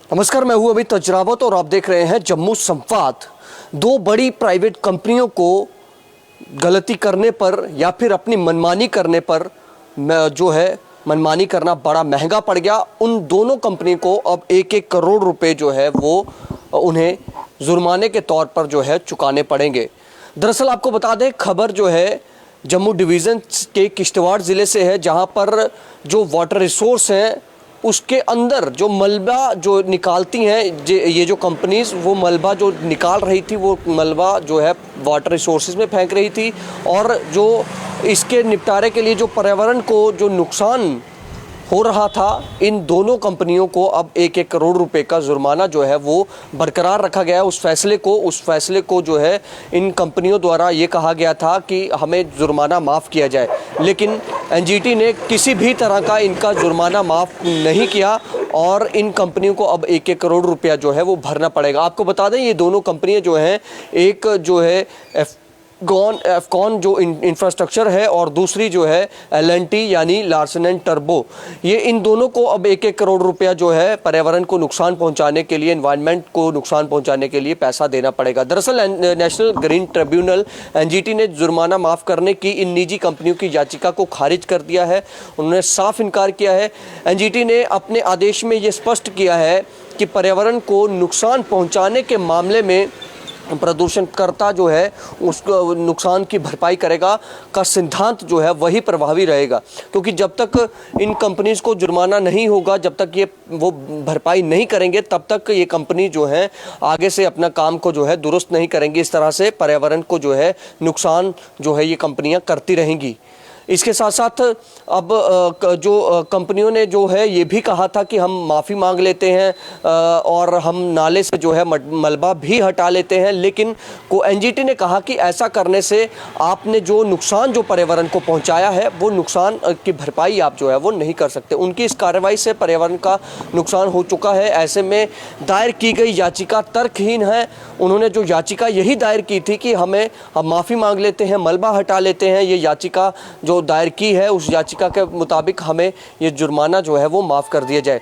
नमस्कार, मैं हूं अमित अजरावत और आप देख रहे हैं जम्मू संवाद। दो बड़ी प्राइवेट कंपनियों को गलती करने पर या फिर अपनी मनमानी करने पर जो है मनमानी करना बड़ा महंगा पड़ गया। उन दोनों कंपनी को अब 1-1 करोड़ रुपए जो है वो उन्हें जुर्माने के तौर पर जो है चुकाने पड़ेंगे। दरअसल आपको बता दें, खबर जो है जम्मू डिवीज़न के किश्तवाड़ ज़िले से है, जहां पर जो वाटर रिसोर्स हैं उसके अंदर जो मलबा जो निकालती हैं ये जो कंपनीज, वो मलबा जो निकाल रही थी वो मलबा जो है वाटर रिसोर्सेज में फेंक रही थी, और जो इसके निपटारे के लिए जो पर्यावरण को जो नुकसान हो रहा था, इन दोनों कंपनियों को अब 1-1 करोड़ रुपए का जुर्माना जो है वो बरकरार रखा गया है। उस फैसले को जो है इन कंपनियों द्वारा ये कहा गया था कि हमें जुर्माना माफ़ किया जाए, लेकिन एनजीटी ने किसी भी तरह का इनका जुर्माना माफ़ नहीं किया और इन कंपनियों को अब 1-1 करोड़ रुपया जो है वो भरना पड़ेगा। आपको बता दें, ये दोनों कंपनियां जो हैं, एक जो है एफकॉन जो इंफ्रास्ट्रक्चर है और दूसरी जो है L&T यानी लार्सन एंड टर्बो, ये इन दोनों को अब 1-1 करोड़ रुपया जो है पर्यावरण को नुकसान पहुंचाने के लिए, एनवायरनमेंट को नुकसान पहुंचाने के लिए पैसा देना पड़ेगा। दरअसल नेशनल ग्रीन ट्रिब्यूनल एनजीटी ने जुर्माना माफ़ करने की इन निजी कंपनियों की याचिका को खारिज कर दिया है। उन्होंने साफ इनकार किया है। एनजीटी ने अपने आदेश में ये स्पष्ट किया है कि पर्यावरण को नुकसान पहुँचाने के मामले में प्रदूषणकर्ता जो है उसको नुकसान की भरपाई करेगा का सिद्धांत जो है वही प्रभावी रहेगा, क्योंकि जब तक इन कंपनीज को जुर्माना नहीं होगा, जब तक ये वो भरपाई नहीं करेंगे, तब तक ये कंपनी जो है आगे से अपना काम को जो है दुरुस्त नहीं करेंगी। इस तरह से पर्यावरण को जो है नुकसान जो है ये कंपनियां करती रहेंगी। इसके साथ साथ अब जो कंपनियों ने जो है ये भी कहा था कि हम माफ़ी मांग लेते हैं और हम नाले से जो है मलबा भी हटा लेते हैं, लेकिन एनजीटी ने कहा कि ऐसा करने से आपने जो नुकसान जो पर्यावरण को पहुंचाया है वो नुकसान की भरपाई आप जो है वो नहीं कर सकते। उनकी इस कार्रवाई से पर्यावरण का नुकसान हो चुका है। ऐसे में दायर की गई याचिका तर्कहीन है। उन्होंने जो याचिका यही दायर की थी कि हम माफ़ी मांग लेते हैं, मलबा हटा लेते हैं, ये याचिका जो दायर की है उस याचिका के मुताबिक हमें ये जुर्माना जो है वो माफ़ कर दिया जाए।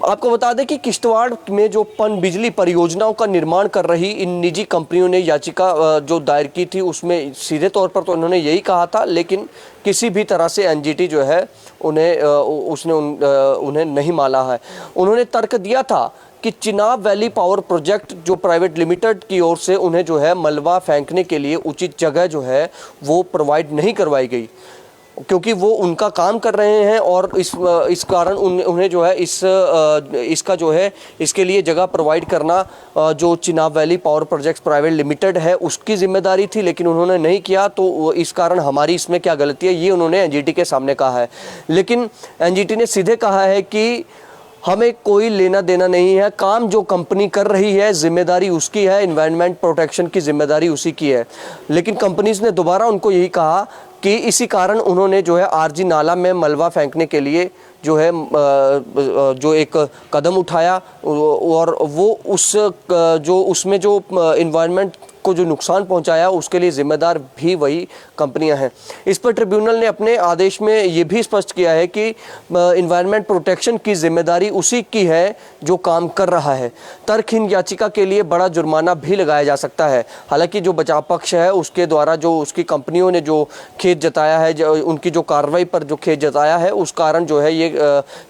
आपको बता दें कि किश्तवाड़ में जो पन बिजली परियोजनाओं का निर्माण कर रही इन निजी कंपनियों ने याचिका जो दायर की थी उसमें सीधे तौर पर तो उन्होंने यही कहा था, लेकिन किसी भी तरह से एनजीटी जो है उन्हें नहीं माना है। उन्होंने तर्क दिया था कि चिनाब वैली पावर प्रोजेक्ट जो प्राइवेट लिमिटेड की ओर से उन्हें जो है मलबा फेंकने के लिए उचित जगह जो है वो प्रोवाइड नहीं करवाई गई, क्योंकि वो उनका काम कर रहे हैं और इस कारण उन्हें जो है इसका जो है इसके लिए जगह प्रोवाइड करना जो Chenab valley power projects private limited है उसकी जिम्मेदारी थी, लेकिन उन्होंने नहीं किया, तो इस कारण हमारी इसमें क्या गलती है, ये उन्होंने एनजीटी के सामने कहा है। लेकिन एनजीटी ने सीधे कहा है कि हमें कोई लेना देना नहीं है, काम जो कंपनी कर रही है जिम्मेदारी उसकी है, एनवायरनमेंट प्रोटेक्शन की जिम्मेदारी उसी की है। लेकिन कंपनीज ने दोबारा उनको यही कहा कि इसी कारण उन्होंने जो है आरजी नाला में मलबा फेंकने के लिए जो है जो एक कदम उठाया और वो उसमें जो एनवायरनमेंट को जो नुकसान पहुंचाया उसके लिए जिम्मेदार भी वही कंपनियां हैं। इस पर ट्रिब्यूनल ने अपने आदेश में ये भी स्पष्ट किया है कि एनवायरनमेंट प्रोटेक्शन की जिम्मेदारी उसी की है जो काम कर रहा है। तर्कहीन याचिका के लिए बड़ा जुर्माना भी लगाया जा सकता है। हालांकि जो बचाव पक्ष है उसके द्वारा जो उसकी कंपनियों ने जो खेद जताया है, उनकी जो कार्रवाई पर जो खेद जताया है, उस कारण जो है ये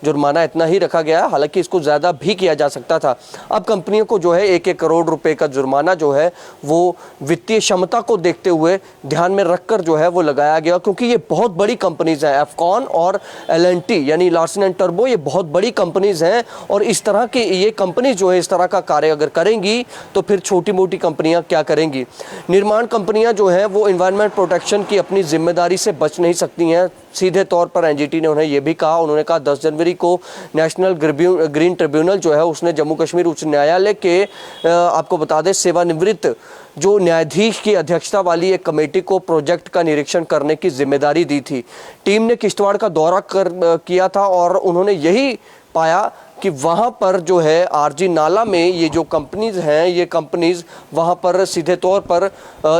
जुर्माना इतना ही रखा गया। हालांकि इसको ज़्यादा भी किया जा सकता था। अब कंपनियों को जो है 1-1 करोड़ रुपए का जुर्माना जो है वो वित्तीय क्षमता को देखते हुए ध्यान में रखकर जो है वो लगाया गया, क्योंकि ये बहुत बड़ी कंपनीज हैं। एफकॉन और L&T यानी लार्सन एंड टर्बो ये बहुत बड़ी कंपनीज हैं, और इस तरह की ये कंपनी जो है इस तरह का कार्य अगर करेंगी तो फिर छोटी मोटी कंपनियां क्या करेंगी। निर्माण कंपनियां जो हैं वो एनवायरनमेंट प्रोटेक्शन की अपनी जिम्मेदारी से बच नहीं सकती हैं। सीधे तौर पर एनजीटी ने उन्हें यह भी कहा, उन्होंने कहा 10 जनवरी को नेशनल ग्रीन ट्रिब्यूनल जो है उसने जम्मू कश्मीर उच्च न्यायालय के आपको बता दें सेवानिवृत्त जो न्यायाधीश की अध्यक्षता वाली एक कमेटी को प्रोजेक्ट का निरीक्षण करने की जिम्मेदारी दी थी। टीम ने किश्तवाड़ का दौरा किया था और उन्होंने यही पाया कि वहाँ पर जो है आरजी नाला में ये जो कंपनीज हैं, ये कंपनीज वहाँ पर सीधे तौर पर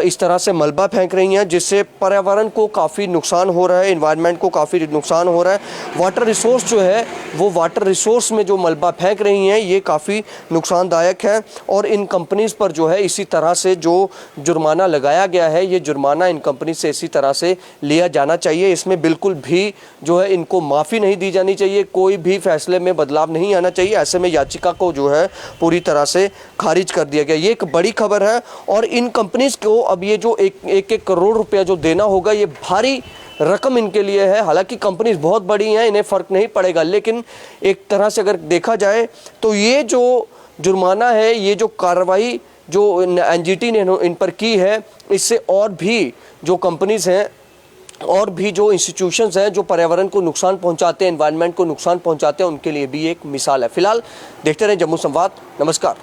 इस तरह से मलबा फेंक रही हैं, जिससे पर्यावरण को काफ़ी नुकसान हो रहा है, इन्वायरमेंट को काफ़ी नुकसान हो रहा है। वाटर रिसोर्स जो है वो वाटर रिसोर्स में जो मलबा फेंक रही हैं ये काफ़ी नुकसानदायक है, और इन कंपनीज़ पर जो है इसी तरह से जो जुर्माना लगाया गया है, ये जुर्माना इन कंपनी से इसी तरह से लिया जाना चाहिए। इसमें बिल्कुल भी जो है इनको माफ़ी नहीं दी जानी चाहिए, कोई भी फैसले में बदलाव नहीं आना चाहिए। ऐसे में याचिका को जो है पूरी तरह से खारिज कर दिया गया। ये एक बड़ी खबर है, और इन कंपनीज को अब ये जो एक करोड़ रुपया जो देना होगा, ये भारी रकम इनके लिए है। हालांकि कंपनीज बहुत बड़ी हैं, इन्हें फ़र्क नहीं पड़ेगा, लेकिन एक तरह से अगर देखा जाए तो ये जो जुर्माना है, ये जो कार्रवाई जो एनजीटी ने इन पर की है, इससे और भी जो कंपनीज हैं और भी जो इंस्टीट्यूशंस हैं जो पर्यावरण को नुकसान पहुंचाते हैं, एनवायरनमेंट को नुकसान पहुंचाते हैं, उनके लिए भी एक मिसाल है। फिलहाल देखते रहें जम्मू संवाद। नमस्कार।